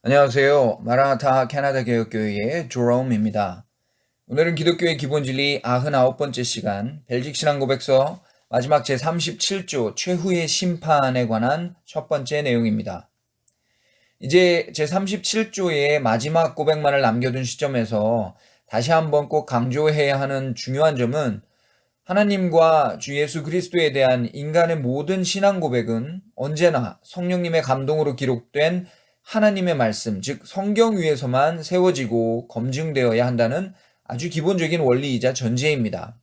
안녕하세요. 마라나타 캐나다 개혁교회의 조롬입니다. 오늘은 기독교의 기본진리 99번째 시간 벨직 신앙고백서 마지막 제37조 최후의 심판에 관한 첫 번째 내용입니다. 이제 제37조의 마지막 고백만을 남겨둔 시점에서 다시 한번 꼭 강조해야 하는 중요한 점은 하나님과 주 예수 그리스도에 대한 인간의 모든 신앙 고백은 언제나 성령님의 감동으로 기록된 하나님의 말씀, 즉 성경 위에서만 세워지고 검증되어야 한다는 아주 기본적인 원리이자 전제입니다.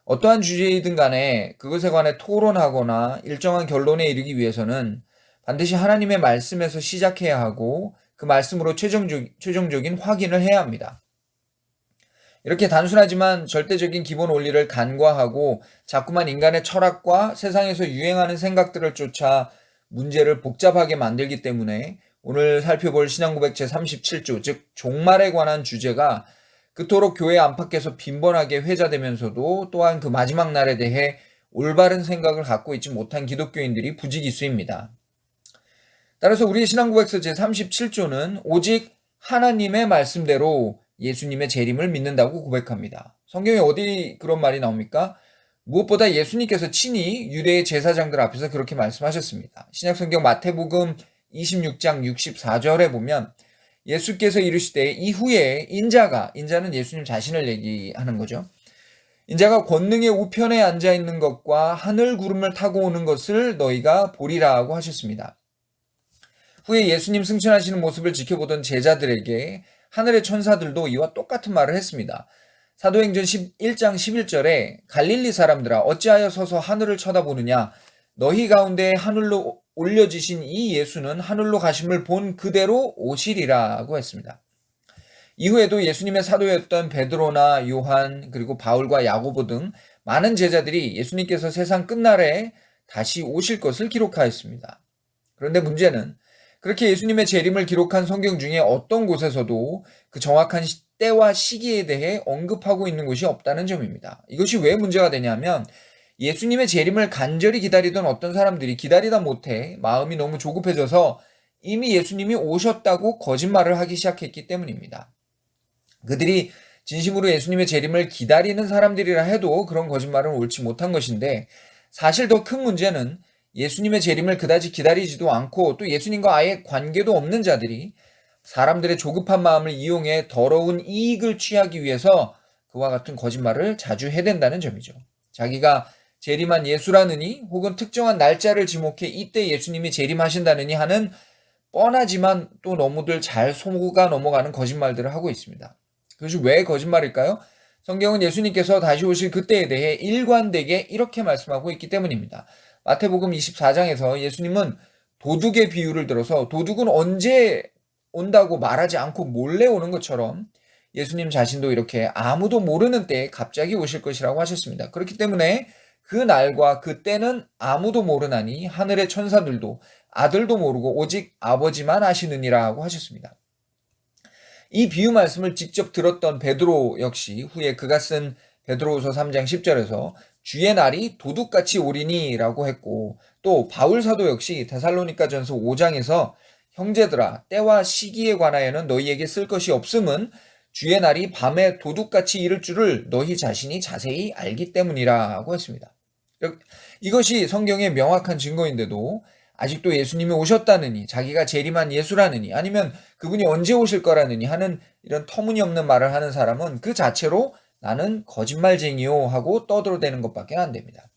어떠한 주제이든 간에 그것에 관해 토론하거나 일정한 결론에 이르기 위해서는 반드시 하나님의 말씀에서 시작해야 하고 그 말씀으로 최종적인 확인을 해야 합니다. 이렇게 단순하지만 절대적인 기본 원리를 간과하고 자꾸만 인간의 철학과 세상에서 유행하는 생각들을 쫓아 문제를 복잡하게 만들기 때문에 오늘 살펴볼 신앙고백 제37조, 즉 종말에 관한 주제가 그토록 교회 안팎에서 빈번하게 회자되면서도 또한 그 마지막 날에 대해 올바른 생각을 갖고 있지 못한 기독교인들이 부지기수입니다. 따라서 우리의 신앙고백서 제37조는 오직 하나님의 말씀대로 예수님의 재림을 믿는다고 고백합니다. 성경에 어디 그런 말이 나옵니까? 무엇보다 예수님께서 친히 유대의 제사장들 앞에서 그렇게 말씀하셨습니다. 신약성경 마태복음 26장 64절에 보면 예수께서 이르시되 이후에 인자는 예수님 자신을 얘기하는 거죠. 인자가 권능의 우편에 앉아 있는 것과 하늘 구름을 타고 오는 것을 너희가 보리라고 하셨습니다. 후에 예수님 승천하시는 모습을 지켜보던 제자들에게 하늘의 천사들도 이와 똑같은 말을 했습니다. 사도행전 1장 11절에 갈릴리 사람들아 어찌하여 서서 하늘을 쳐다보느냐 너희 가운데 하늘로 올려지신 이 예수는 하늘로 가심을 본 그대로 오시리라고 했습니다. 이후에도 예수님의 사도였던 베드로나 요한 그리고 바울과 야고보 등 많은 제자들이 예수님께서 세상 끝날에 다시 오실 것을 기록하였습니다. 그런데 문제는 그렇게 예수님의 재림을 기록한 성경 중에 어떤 곳에서도 그 정확한 때와 시기에 대해 언급하고 있는 곳이 없다는 점입니다. 이것이 왜 문제가 되냐면 예수님의 재림을 간절히 기다리던 어떤 사람들이 기다리다 못해 마음이 너무 조급해져서 이미 예수님이 오셨다고 거짓말을 하기 시작했기 때문입니다. 그들이 진심으로 예수님의 재림을 기다리는 사람들이라 해도 그런 거짓말은 옳지 못한 것인데 사실 더 큰 문제는 예수님의 재림을 그다지 기다리지도 않고 또 예수님과 아예 관계도 없는 자들이 사람들의 조급한 마음을 이용해 더러운 이익을 취하기 위해서 그와 같은 거짓말을 자주 해댄다는 점이죠. 자기가 재림한 예수라느니 혹은 특정한 날짜를 지목해 이때 예수님이 재림하신다느니 하는 뻔하지만 또 너무들 잘 속아 넘어가는 거짓말들을 하고 있습니다. 그것이 왜 거짓말일까요? 성경은 예수님께서 다시 오실 그때에 대해 일관되게 이렇게 말씀하고 있기 때문입니다. 마태복음 24장에서 예수님은 도둑의 비유를 들어서 도둑은 언제 온다고 말하지 않고 몰래 오는 것처럼 예수님 자신도 이렇게 아무도 모르는 때에 갑자기 오실 것이라고 하셨습니다. 그렇기 때문에 그 날과 그 때는 아무도 모르나니 하늘의 천사들도 아들도 모르고 오직 아버지만 아시느니라고 하셨습니다. 이 비유 말씀을 직접 들었던 베드로 역시 후에 그가 쓴 베드로후서 3장 10절에서 주의 날이 도둑같이 오리니라고 했고 또 바울 사도 역시 데살로니가전서 5장에서 형제들아 때와 시기에 관하여는 너희에게 쓸 것이 없음은 주의 날이 밤에 도둑같이 이를 줄을 너희 자신이 자세히 알기 때문이라고 했습니다. 이것이 성경의 명확한 증거인데도 아직도 예수님이 오셨다느니 자기가 재림한 예수라느니 아니면 그분이 언제 오실 거라느니 하는 이런 터무니없는 말을 하는 사람은 그 자체로 나는 거짓말쟁이요 하고 떠들어대는 것밖에 안 됩니다.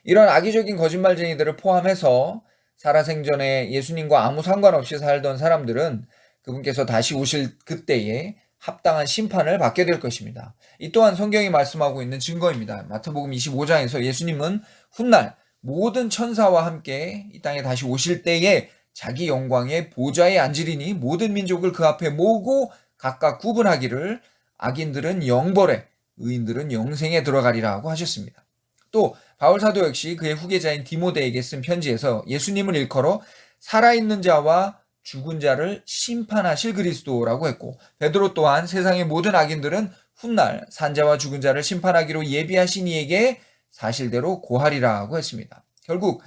이런 악의적인 거짓말쟁이들을 포함해서 살아생전에 예수님과 아무 상관없이 살던 사람들은 그분께서 다시 오실 그때에 합당한 심판을 받게 될 것입니다. 이 또한 성경이 말씀하고 있는 증거입니다. 마태복음 25장에서 예수님은 훗날 모든 천사와 함께 이 땅에 다시 오실 때에 자기 영광의 보좌에 앉으리니 모든 민족을 그 앞에 모으고 각각 구분하기를 악인들은 영벌에 의인들은 영생에 들어가리라고 하셨습니다. 또 바울 사도 역시 그의 후계자인 디모데에게 쓴 편지에서 예수님을 일컬어 살아있는 자와 죽은 자를 심판하실 그리스도라고 했고 베드로 또한 세상의 모든 악인들은 훗날 산자와 죽은 자를 심판하기로 예비하신 이에게 사실대로 고하리라고 했습니다. 결국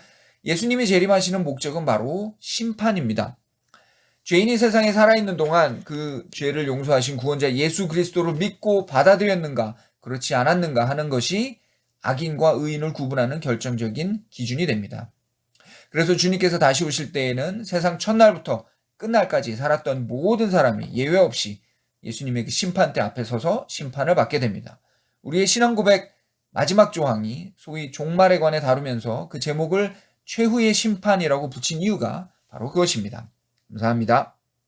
예수님이 재림하시는 목적은 바로 심판입니다. 죄인이 세상에 살아있는 동안 그 죄를 용서하신 구원자 예수 그리스도를 믿고 받아들였는가, 그렇지 않았는가 하는 것이 악인과 의인을 구분하는 결정적인 기준이 됩니다. 그래서 주님께서 다시 오실 때에는 세상 첫날부터 끝날까지 살았던 모든 사람이 예외 없이 예수님의 그 심판대 앞에 서서 심판을 받게 됩니다. 우리의 신앙 고백 마지막 조항이 소위 종말에 관해 다루면서 그 제목을 최후의 심판이라고 붙인 이유가 바로 그것입니다. 감사합니다.